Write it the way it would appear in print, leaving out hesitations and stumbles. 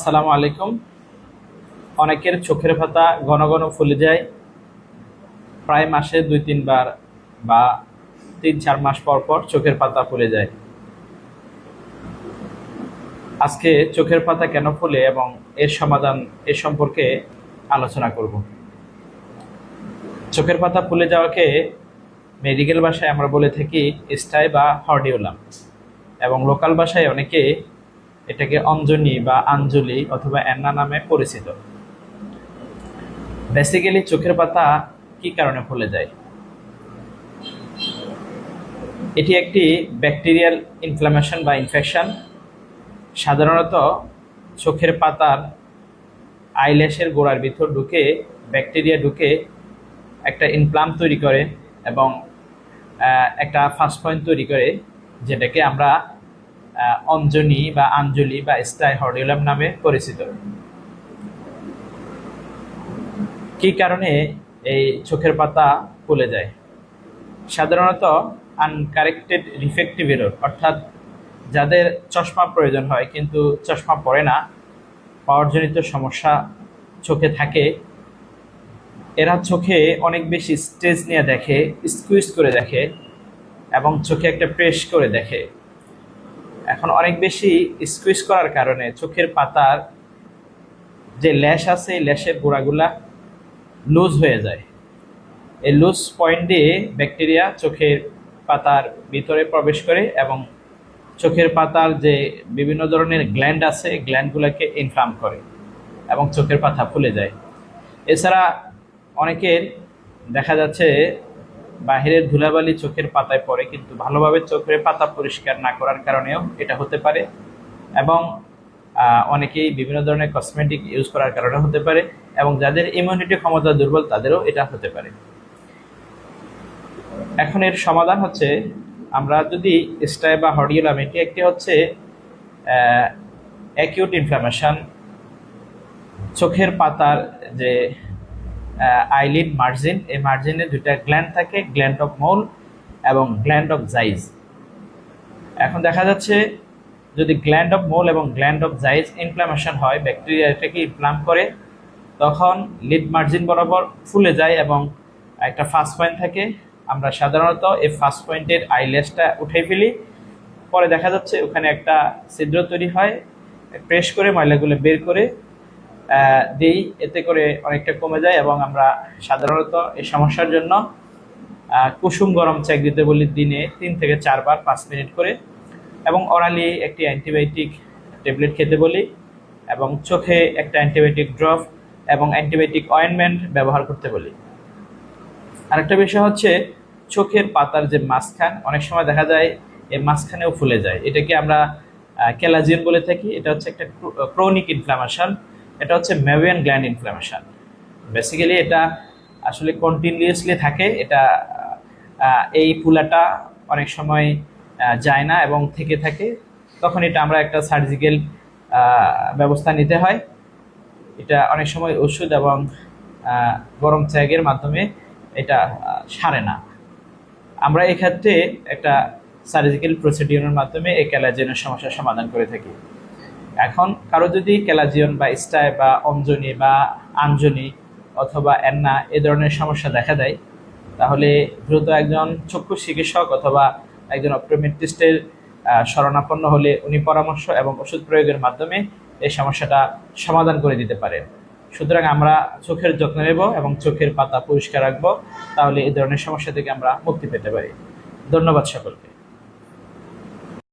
আসসালামু আলাইকুম। অনেকের চোখের পাতা ঘন ঘন ফুলে যায়, প্রায় মাসে 2-3 বার বা 3-4 মাস পর পর চোখের পাতা ফুলে যায়। আজকে চোখের পাতা কেন ফুলে এবং এর সমাধান এ সম্পর্কে আলোচনা করব। চোখের পাতা ফুলে যাওয়াকে মেডিকেল ভাষায় আমরা বলে থাকি স্টাই বা হর্ডিওলাম, এবং লোকাল ভাষায় অনেকে এটাকে অঞ্জনি বা আঞ্জলি অথবা অ্যান্না নামে পরিচিত। বেসিক্যালি চোখের পাতা কি কারণে ফুলে যায়? এটি একটি ব্যাকটেরিয়াল ইনফ্লামেশন বা ইনফেকশন। সাধারণত চোখের পাতার আইল্যাশের গোড়ার ভিতর ঢুকে ব্যাকটেরিয়া ঢুকে একটা ইনফ্লাম তৈরি করে এবং একটা ফাস্ট পয়েন্ট তৈরি করে, যেটাকে আমরা অঞ্জনি বা আঞ্জলি বা স্টাই হর্ডিওলাম নামে পরিচিত। কি কারণে এই চোখের পাতা ফুলে যায়? সাধারণত আনকারেক্টেড রিফ্র্যাক্টিভ এরর, অর্থাৎ যাদের চশমা প্রয়োজন হয় কিন্তু চশমা পরে না, পাওয়ারজনিত সমস্যা চোখে থাকে, এরা চোখে অনেক বেশি স্ট্রেস নিয়ে দেখে, স্কুইজ করে দেখে এবং চোখে একটা প্রেস করে দেখে। এখন অনেক বেশি স্কুইজ করার কারণে চোখের পাতার যে ল্যাশ আছে এই ল্যাশের গোড়াগুলা লুজ হয়ে যায়। এই লুজ পয়েন্ট দিয়ে ব্যাকটেরিয়া চোখের পাতার ভিতরে প্রবেশ করে এবং চোখের পাতার যে বিভিন্ন ধরনের গ্ল্যান্ড আছে গ্ল্যান্ডগুলোকে ইনফ্লাম করে এবং চোখের পাতা ফুলে যায়। এছাড়া অনেকের দেখা যাচ্ছে বাহিরের ধুলাবালি চোখের পাতায় পড়ে, কিন্তু ভালোভাবে চোখের পাতা পরিষ্কার না করার কারণেও এটা হতে পারে, এবং অনেকেই বিভিন্ন ধরনের কসমেটিক ইউজ করার কারণে হতে পারে, এবং যাদের ইমিউনিটি ক্ষমতা দুর্বল তাদেরও এটা হতে পারে। এখন এর সমাধান হচ্ছে, আমরা যদি স্টাই বা হর্ডিওলাম, এটি একটি হচ্ছে অ্যাকিউট ইনফ্লামেশন। চোখের পাতার যে আইলিড মার্জিন, এই মার্জিনে দুইটা গ্ল্যান্ড থাকে, গ্ল্যান্ড অফ মৌল এবং গ্ল্যান্ড অফ জাইজ। এখন দেখা যাচ্ছে যদি গ্ল্যান্ড অফ মৌল এবং গ্ল্যান্ড অফ জাইজ ইনফ্লামেশন হয়, ব্যাকটেরিয়া এটাকে ইনফ্লাম করে, তখন লিড মার্জিন বরাবর ফুলে যায় এবং একটা ফাস্ট পয়েন্ট থাকে। আমরা সাধারণত এই ফাস্ট পয়েন্টের আইল্যাশটা উঠে ফেলি, পরে দেখা যাচ্ছে ওখানে একটা ছিদ্র তৈরি হয়, প্রেস করে ময়লাগুলো বের করে দিই, এতে করে অনেকটা কমে যায়। এবং আমরা সাধারণত এই সমস্যার জন্য কুসুম গরম চেক দিতে বলি দিনে 3 থেকে 4 বার 5 মিনিট করে, এবং অরালি একটি অ্যান্টিবায়োটিক ট্যাবলেট খেতে বলি, এবং চোখে একটা অ্যান্টিবায়োটিক ড্রপ এবং অ্যান্টিবায়োটিক অয়েনমেন্ট ব্যবহার করতে বলি। আরেকটা বিষয় হচ্ছে চোখের পাতার যে মাঝখান, অনেক সময় দেখা যায় এই মাঝখানেও ফুলে যায়, এটাকে আমরা ক্যালাজিয়ন বলে থাকি। এটা হচ্ছে একটা ক্রনিক ইনফ্লামেশন, এটা হচ্ছে মেভিয়ান গ্ল্যান্ড ইনফ্লামেশন। বেসিক্যালি এটা আসলে কন্টিনিউয়াসলি থাকে, এটা এই ফুলাটা অনেক সময় যায় না এবং থেকে থাকে, তখন এটা আমরা একটা সার্জিক্যাল ব্যবস্থা নিতে হয়। এটা অনেক সময় ওষুধ এবং গরম ত্যাগের মাধ্যমে এটা সারে না। আমরা এক্ষেত্রে একটা সার্জিক্যাল প্রসিডিউরের মাধ্যমে এই ক্যালাজিয়নের সমস্যার সমাধান করে থাকি। এখন কারো যদি ক্যালাজিয়ন বা স্টাই বা অঞ্জনি বা আঞ্জনি অথবা অ্যান্না এ ধরনের সমস্যা দেখা দেয়, তাহলে দ্রুত একজন চক্ষু চিকিৎসক অথবা একজন অপটোমেট্রিস্টের শরণাপন্ন হলে উনি পরামর্শ এবং ওষুধ প্রয়োগের মাধ্যমে এই সমস্যাটা সমাধান করে দিতে পারেন। সুতরাং আমরা চোখের যত্ন নেব এবং চোখের পাতা পরিষ্কার রাখবো, তাহলে এই ধরনের সমস্যা থেকে আমরা মুক্তি পেতে পারি। ধন্যবাদ সকলকে।